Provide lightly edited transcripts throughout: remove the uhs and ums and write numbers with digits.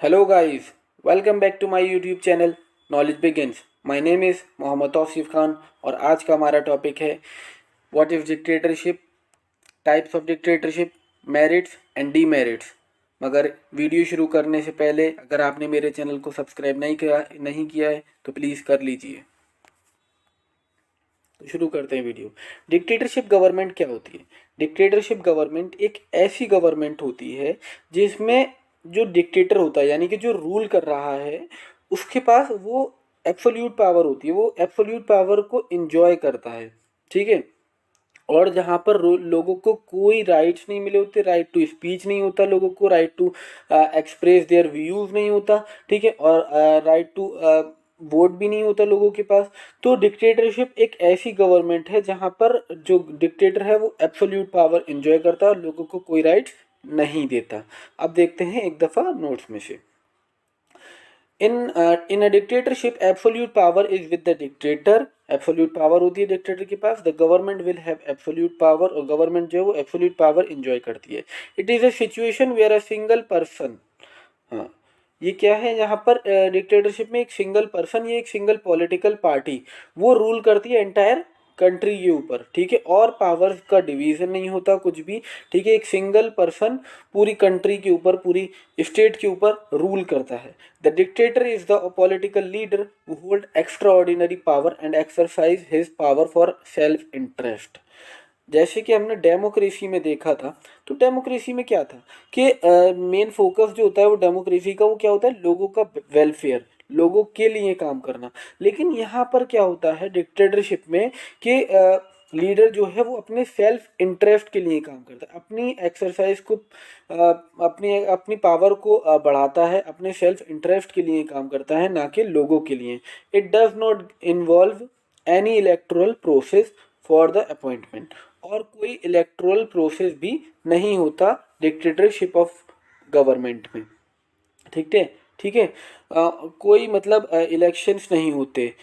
Hello guys, welcome back to my YouTube channel Knowledge Begins. My name is Mohammad Tausif Khan और आज का हमारा topic है what is dictatorship, types of dictatorship, merits and demerits. मगर video शुरू करने से पहले अगर आपने मेरे चैनल को सब्सक्राइब नहीं किया है तो प्लीज़ कर लीजिए। तो शुरू करते हैं वीडियो। डिक्टेटरशिप गवर्नमेंट क्या होती है? डिक्टेटरशिप गवर्नमेंट एक ऐसी गवर्नमेंट होती है जिसमें जो डिक्टेटर होता है यानी कि जो रूल कर रहा है उसके पास वो एब्सोल्यूट पावर होती है, वो एब्सोल्यूट पावर को इंजॉय करता है। ठीक है। और जहाँ पर लोगों को कोई राइट्स नहीं मिले होते, राइट टू स्पीच नहीं होता, लोगों को right to express their views नहीं होता। ठीक है। और राइट टू वोट भी नहीं होता लोगों के पास। तो डिक्टेटरशिप एक ऐसी गवर्नमेंट है जहाँ पर जो डिक्टेटर है वो एब्सोल्यूट पावर एंजॉय करता है और लोगों को कोई राइट्स नहीं देता। अब देखते हैं एक दफ़ा नोट्स में से। In a dictatorship absolute power is with the dictator. Absolute power होती है डिक्टेटर के पास। The government will have absolute power, और गवर्नमेंट जो है वो एब्सोल्यूट पावर एंजॉय करती है। It is a situation where a single person, हाँ, ये क्या है यहाँ पर डिक्टेटरशिप में एक सिंगल पर्सन या एक सिंगल पॉलिटिकल पार्टी वो रूल करती है एंटायर कंट्री के ऊपर। ठीक है। और पावर्स का डिवीजन नहीं होता कुछ भी। ठीक है। एक सिंगल पर्सन पूरी कंट्री के ऊपर, पूरी स्टेट के ऊपर रूल करता है। The dictator is the political leader who hold extra ordinary power and exercise his power for self interest. जैसे कि हमने डेमोक्रेसी में देखा था, तो डेमोक्रेसी में क्या था कि मेन फोकस जो होता है वो डेमोक्रेसी का वो क्या होता है, लोगों का वेलफेयर, लोगों के लिए काम करना। लेकिन यहाँ पर क्या होता है डिक्टेटरशिप में कि लीडर जो है वो अपने सेल्फ इंटरेस्ट के लिए काम करता है, अपनी एक्सरसाइज को अपनी अपनी पावर को बढ़ाता है, अपने सेल्फ इंटरेस्ट के लिए काम करता है, ना कि लोगों के लिए। It does not involve any electoral process for the appointment, और कोई इलेक्टोरल प्रोसेस भी नहीं होता डिक्टेटरशिप ऑफ गवर्नमेंट में। ठीक है। ठीक है। कोई मतलब इलेक्शंस नहीं होते,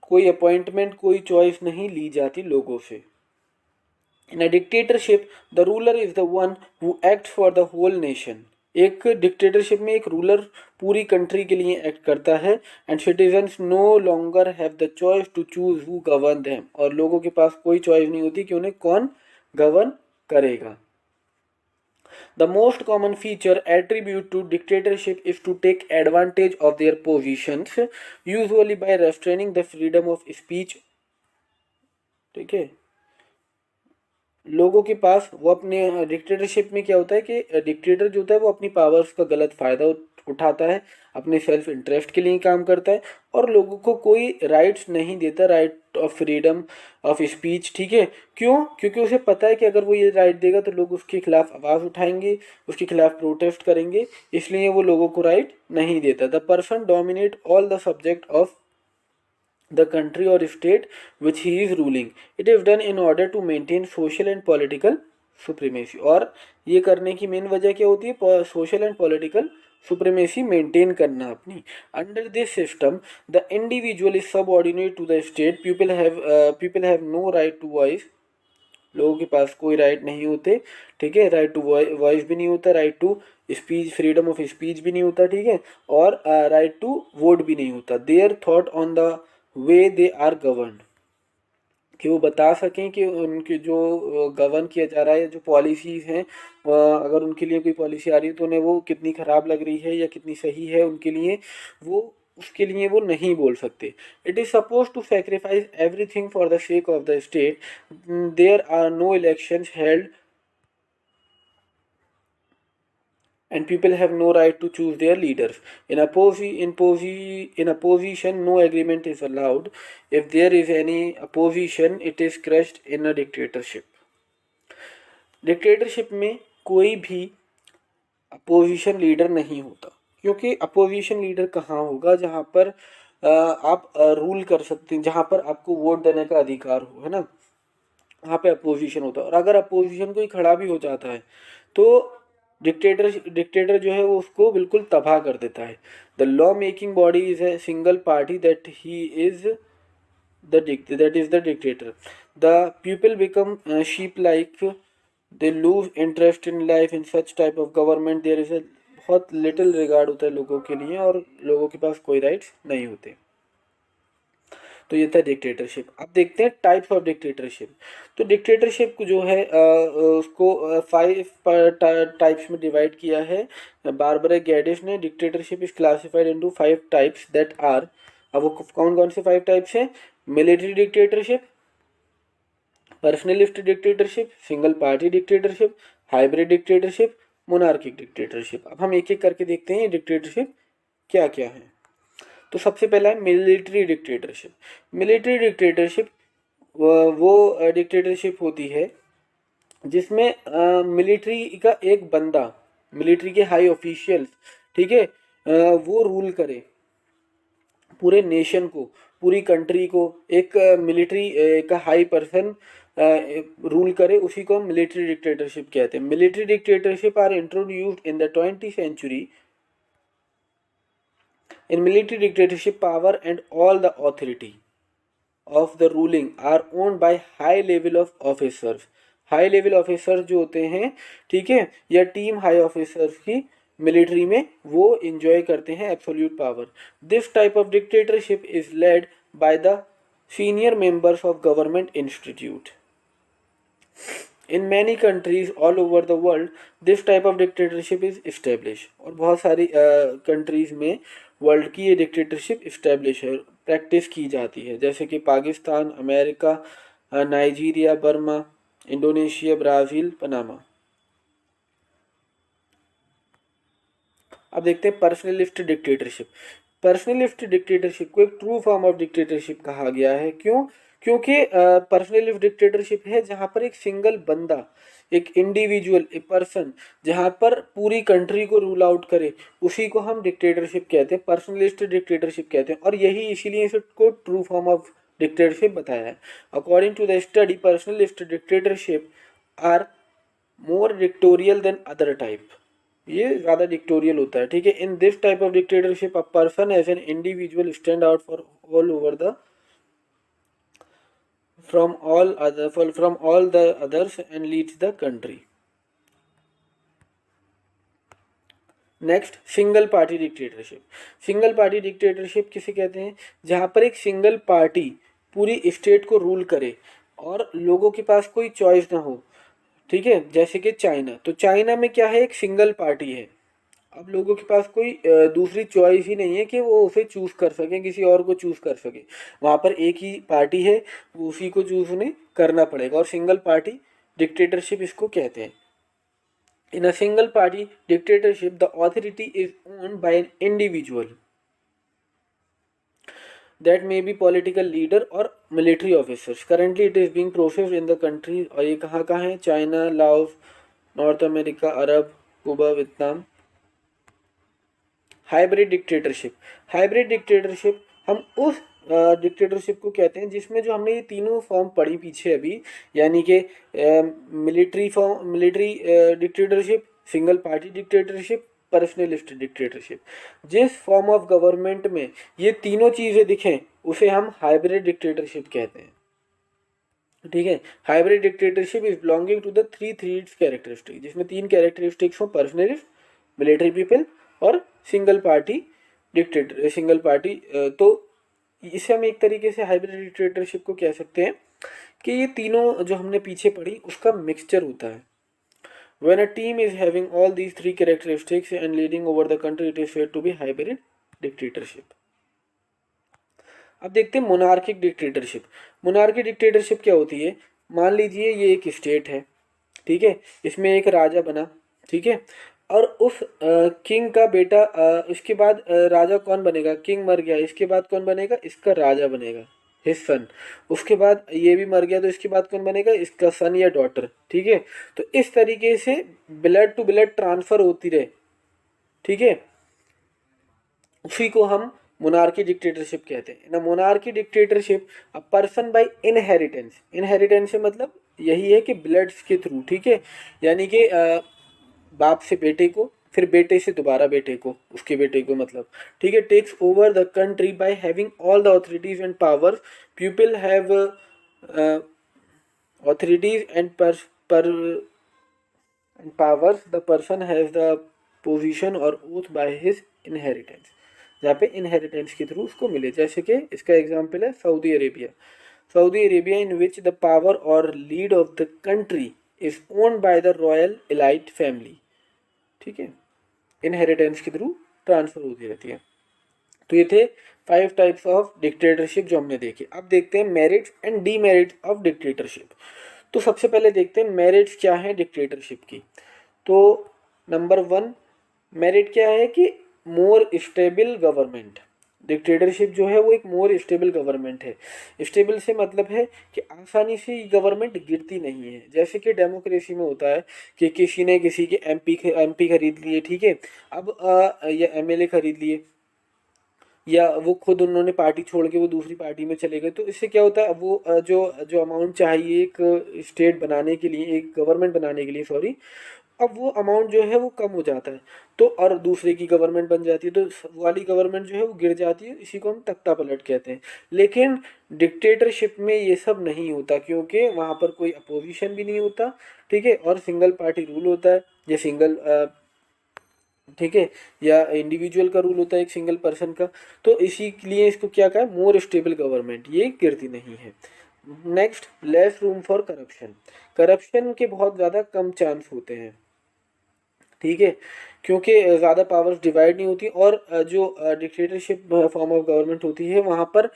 कोई अपॉइंटमेंट, कोई चॉइस नहीं ली जाती लोगों से। In a dictatorship the ruler is the one who act for the whole nation. एक डिक्टेटरशिप में एक रूलर पूरी कंट्री के लिए एक्ट करता है। And citizens no longer have the choice to choose who govern them, और लोगों के पास कोई चॉइस नहीं होती कि उन्हें कौन गवर्न करेगा। The most common feature attributed to dictatorship is to take advantage of their positions, usually by restraining the freedom of speech. ठीक है। लोगों के पास वो अपने डिक्टेटरशिप में क्या होता है कि डिक्टेटर जो होता है वो अपनी पावर्स का गलत फ़ायदा उठाता है, अपने सेल्फ इंटरेस्ट के लिए काम करता है, और लोगों को कोई राइट्स नहीं देता, right of freedom of speech. ठीक है। क्यों? क्योंकि उसे पता है कि अगर वो ये राइट देगा तो लोग उसके खिलाफ आवाज़ उठाएंगे, उसके खिलाफ प्रोटेस्ट करेंगे, इसलिए वो लोगों को राइट नहीं देता। The person dominate all the subject of the country or state which he is ruling. It is done in order to maintain social and political supremacy. और ये करने की मेन वजह क्या होती है? Social and political supremacy maintain करना अपनी। Under this system the individual is subordinate to the state. People have no right to voice. लोगों के पास कोई राइट नहीं होते। ठीक है। राइट टू वॉइस भी नहीं होता, right to speech, freedom of speech भी नहीं होता। ठीक है। और राइट टू वोट भी नहीं होता। Their thought on the way they are govern, कि वो बता सकें कि उनके जो गवर्न किया जा रहा है, जो पॉलिसीज़ हैं, अगर उनके लिए कोई पॉलिसी आ रही है तो उन्हें वो कितनी ख़राब लग रही है या कितनी सही है उनके लिए, वो उसके लिए वो नहीं बोल सकते। It is suppose to sacrifice everything for the sake of the state. There are no elections held and people have no right to choose their leaders. In opposition, no agreement is allowed. If there is any opposition, it is crushed in a dictatorship. Dictatorship में कोई भी opposition leader नहीं होता, क्योंकि opposition leader कहाँ होगा? जहाँ पर आप रूल कर सकते हैं, जहाँ पर आपको वोट देने का अधिकार हो, है ना, वहाँ पे अपोजिशन होता है। और अगर अपोजिशन कोई खड़ा भी हो जाता है तो डिक्टेटर जो है वो उसको बिल्कुल तबाह कर देता है। The law making body is a single party that he is that is the dictator. The people become sheep like, they lose interest in life in such type of government. There is a बहुत little regard होता है लोगों के लिए और लोगों के पास कोई राइट्स नहीं होते। तो ये था डिक्टेटरशिप। अब देखते हैं टाइप्स ऑफ डिक्टेटरशिप। तो डिक्टेटरशिप को जो है उसको 5 टाइप्स में डिवाइड किया है बारबरा गैडिस ने। Dictatorship is classified into 5 types that are, अब वो कौन कौन से 5 टाइप्स हैं? Military dictatorship, personalist dictatorship, single party dictatorship, hybrid dictatorship, monarchic dictatorship. अब हम एक एक करके देखते हैं ये डिक्टेटरशिप क्या क्या है। तो सबसे पहला है मिलिट्री डिक्टेटरशिप। मिलिट्री डिक्टेटरशिप वो डिक्टेटरशिप होती है जिसमें मिलिट्री का एक बंदा, मिलिट्री के हाई ऑफिशियल्स, ठीक है, वो रूल करे पूरे नेशन को, पूरी कंट्री को। एक मिलिट्री का हाई पर्सन रूल करे, उसी को हम मिलिट्री डिक्टेटरशिप कहते हैं। Military dictatorship are introduced in the 20th century. In military dictatorship, power and all the authority of the ruling are owned by high level of officers. High level officers जो होते हैं, ठीक है, या team high officers की military में, वो enjoy करते हैं absolute power. This type of dictatorship is led by the senior members of government institute. In many countries all over the world this type of dictatorship is establish. और बहुत सारी countries में world की ये dictatorship establish है, practice की जाती है, जैसे कि Pakistan, America, Nigeria, Burma, Indonesia, Brazil, Panama. अब देखते हैं पर्सनलिस्ट डिक्टेटरशिप। पर्सनलिस्ट डिक्टेटरशिप को एक ट्रू फॉर्म ऑफ डिक्टेटरशिप कहा गया है। क्यों? क्योंकि पर्सनलिस्ट डिक्टेटरशिप है जहाँ पर एक सिंगल बंदा, एक इंडिविजुअल, एक पर्सन जहाँ पर पूरी कंट्री को रूल आउट करे, उसी को हम डिक्टेटरशिप कहते हैं, पर्सनलिस्ट डिक्टेटरशिप कहते हैं। और यही इसीलिए इसको ट्रू फॉर्म ऑफ डिक्टेटरशिप बताया है। According to the study, personalist dictatorship are more dictatorial than other type. ये ज़्यादा डिक्टोरियल होता है, ठीक है। In this type of dictatorship a person as an individual stand out for all over the from all the others and leads the country. Next, single party dictatorship. Single party dictatorship किसे कहते हैं? जहाँ पर एक single party पूरी स्टेट को rule करे और लोगों के पास कोई चॉइस ना हो, ठीक है। जैसे कि चाइना, तो चाइना में क्या है, एक सिंगल पार्टी है। अब लोगों के पास कोई दूसरी चॉइस ही नहीं है कि वो उसे चूज़ कर सकें, किसी और को चूज़ कर सके। वहाँ पर एक ही पार्टी है, वो उसी को चूज़ उन्हें करना पड़ेगा, और सिंगल पार्टी डिक्टेटरशिप इसको कहते हैं। In a single party dictatorship the authority is owned by an individual that may be political leader or military officers. Currently it is being processed in the country, और ये कहाँ कहाँ है? China, Laos, North America, Arab, Cuba, Vietnam. Hybrid dictatorship. Hybrid dictatorship हम उस dictatorship को कहते हैं जिसमें जो हमने ये तीनों फॉर्म पढ़ी पीछे अभी, यानी कि military dictatorship, single party dictatorship, personalist dictatorship. जिस फॉर्म ऑफ गवर्नमेंट में ये तीनों चीज़ें दिखें उसे हम हाइब्रिड डिक्टेटरशिप कहते हैं, ठीक है। Hybrid dictatorship is belonging to the three characteristic, जिसमें 3 कैरेक्टरिस्टिक्स हो, पर्सनलिस्ट, मिलिट्री पीपल और single party dictator, single party. तो इसे हम एक तरीके से हाइब्रिड डिक्टेटरशिप को कह सकते हैं कि ये तीनों जो हमने पीछे पढ़ी उसका मिक्सचर होता है। When a team is having all these 3 characteristics and leading over the country, it is said to be hybrid dictatorship. अब देखते हैं मोनार्किक डिक्टेटरशिप। मोनार्किक डिक्टेटरशिप क्या होती है? मान लीजिए ये एक स्टेट है, ठीक है, इसमें एक राजा बना, ठीक है, और उस किंग का बेटा, इसके बाद राजा कौन बनेगा? किंग मर गया, इसके बाद कौन बनेगा? इसका राजा बनेगा, हिज सन। उसके बाद ये भी मर गया, तो इसके बाद कौन बनेगा? इसका सन या डॉटर, ठीक है। तो इस तरीके से ब्लड टू ब्लड ट्रांसफर होती रहे, ठीक है, उसी को हम मोनार्की डिक्टेटरशिप कहते हैं। ना monarchy dictatorship a person by inheritance. Inheritance से मतलब यही है कि ब्लड्स के थ्रू, ठीक है, यानी कि बाप से बेटे को, फिर बेटे से दोबारा बेटे को, उसके बेटे को, मतलब, ठीक है, takes over the country by having all the authorities and powers. People have authorities and powers. The person has the position और ओथ बाय हिज इनहेरिटेंस, जहाँ पे इनहेरिटेंस के थ्रू उसको मिले। जैसे कि इसका एग्जाम्पल है Saudi Arabia. Saudi Arabia in which the power और lead of the country is owned by the royal elite family. ठीक है, इनहेरिटेंस के थ्रू ट्रांसफर होती रहती है। तो ये थे 5 टाइप्स ऑफ डिक्टेटरशिप जो हमने देखे। अब देखते हैं merits and demerits of dictatorship. तो सबसे पहले देखते हैं मेरिट्स क्या है डिक्टेटरशिप की। तो नंबर 1 मेरिट क्या है कि मोर स्टेबल गवर्नमेंट। डिक्टेटरशिप जो है वो एक मोर स्टेबल गवर्नमेंट है। स्टेबल से मतलब है कि आसानी से गवर्नमेंट गिरती नहीं है। जैसे कि डेमोक्रेसी में होता है कि किसी ने किसी के एमपी खरीद लिए, ठीक है, अब या एमएलए खरीद लिए, या वो खुद उन्होंने पार्टी छोड़ के वो दूसरी पार्टी में चले गए, तो इससे क्या होता है, वो जो जो अमाउंट चाहिए एक स्टेट बनाने के लिए, एक गवर्नमेंट बनाने के लिए, सॉरी, अब वो अमाउंट जो है वो कम हो जाता है, तो और दूसरे की गवर्नमेंट बन जाती है, तो वो वाली गवर्नमेंट जो है वो गिर जाती है। इसी को हम तख्ता पलट कहते हैं। लेकिन डिक्टेटरशिप में ये सब नहीं होता, क्योंकि वहाँ पर कोई अपोजिशन भी नहीं होता, ठीक है, और सिंगल पार्टी रूल होता है, या सिंगल, ठीक है, या इंडिविजुअल का रूल होता है एक सिंगल पर्सन का। तो इसी के लिए इसको क्या कहा, मोर स्टेबल गवर्नमेंट, ये गिरती नहीं है। Next, less room for corruption. Corruption के बहुत ज़्यादा कम चांस होते हैं, ठीक है, क्योंकि ज़्यादा पावर्स डिवाइड नहीं होती, और जो डिक्टेटरशिप फॉर्म ऑफ गवर्नमेंट होती है वहाँ पर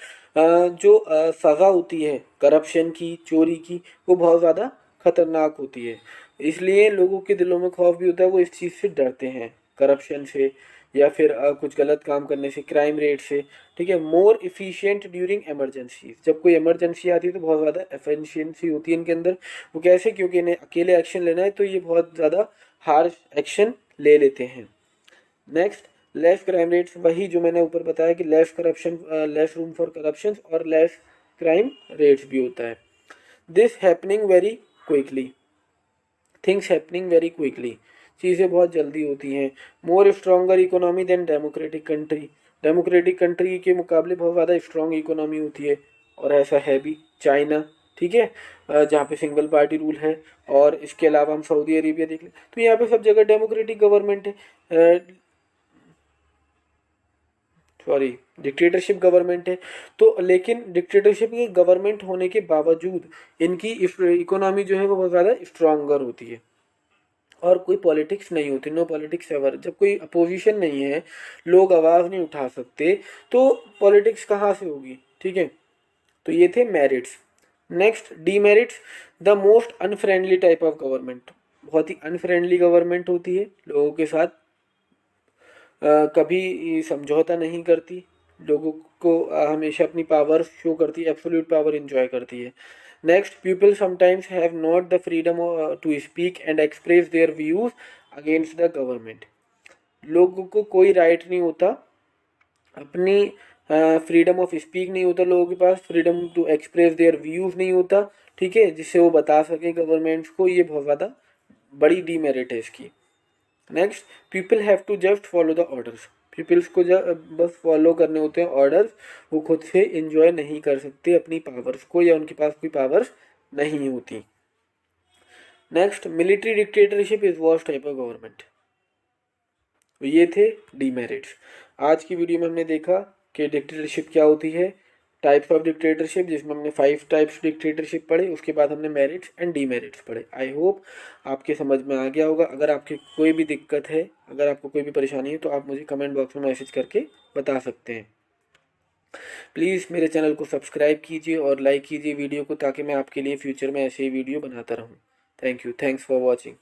जो सज़ा होती है करप्शन की, चोरी की, वो बहुत ज़्यादा खतरनाक होती है। इसलिए लोगों के दिलों में खौफ भी होता है, वो इस चीज़ से डरते हैं, करप्शन से, या फिर कुछ गलत काम करने से, क्राइम रेट से, ठीक है। मोर इफ़िशियंट ड्यूरिंग इमरजेंसी। जब कोई इमरजेंसी आती है तो बहुत ज़्यादा एफिशिएंसी होती है इनके अंदर। वो कैसे, क्योंकि इन्हें अकेले एक्शन लेना है, तो ये बहुत ज़्यादा हार्श एक्शन ले लेते हैं। Next, less crime rates. वही जो मैंने ऊपर बताया कि less corruption, less room for corruption, और लेस क्राइम रेट्स भी होता है। This happening very quickly, things happening very quickly, चीज़ें बहुत जल्दी होती हैं। More stronger economy than democratic country. Democratic country के मुकाबले बहुत ज़्यादा स्ट्रॉन्ग इकोनॉमी होती है, और ऐसा है भी चाइना, ठीक है, जहाँ पे सिंगल पार्टी रूल है। और इसके अलावा हम सऊदी अरेबिया देख लें, तो यहाँ पे सब जगह डेमोक्रेटिक गवर्नमेंट है, सॉरी, डिक्टेटरशिप गवर्नमेंट है। तो लेकिन डिक्टेटरशिप की गवर्नमेंट होने के बावजूद इनकी इकोनॉमी जो है वो बहुत ज़्यादा स्ट्रॉन्गर होती है, और कोई पॉलिटिक्स नहीं होती, नो पॉलिटिक्स एवर। जब कोई अपोजिशन नहीं है, लोग आवाज़ नहीं उठा सकते, तो पॉलिटिक्स कहाँ से होगी, ठीक है। तो ये थे merits. Next, demerits. The most unfriendly type of government. बहुत ही अनफ्रेंडली गवर्नमेंट होती है, लोगों के साथ कभी समझौता नहीं करती, लोगों को हमेशा अपनी पावर शो करती है, एब्सोल्यूट पावर इंजॉय करती है। Next, people sometimes have not the freedom to speak and express their views against the government. लोगों को कोई राइट नहीं होता, अपनी फ्रीडम ऑफ स्पीक नहीं होता, लोगों के पास freedom to express their views नहीं होता, ठीक है, जिससे वो बता सके गवर्नमेंट्स को। ये बहुत ज़्यादा बड़ी डीमेरिट है इसकी। Next, people have to just follow the orders. Peoples को जब बस फॉलो करने होते हैं ऑर्डर्स, वो खुद से इंजॉय नहीं कर सकते अपनी पावर्स को, या उनके पास कोई पावर्स नहीं होती। Next, military dictatorship is worst type of government. ये थे डीमेरिट्स। आज की वीडियो में हमने देखा कि डिक्टेटरशिप क्या होती है, टाइप्स ऑफ डिक्टेटरशिप, जिसमें हमने 5 टाइप्स डिक्टेटरशिप पढ़े, उसके बाद हमने मेरिट्स एंड डीमेरिट्स पढ़े। आई होप आपके समझ में आ गया होगा। अगर आपकी कोई भी दिक्कत है, अगर आपको कोई भी परेशानी है, तो आप मुझे कमेंट बॉक्स में मैसेज करके बता सकते हैं। प्लीज़ मेरे चैनल को सब्सक्राइब कीजिए और लाइक कीजिए वीडियो को, ताकि मैं आपके लिए फ्यूचर में ऐसे ही वीडियो बनाता रहूँ। Thank you, thanks for watching.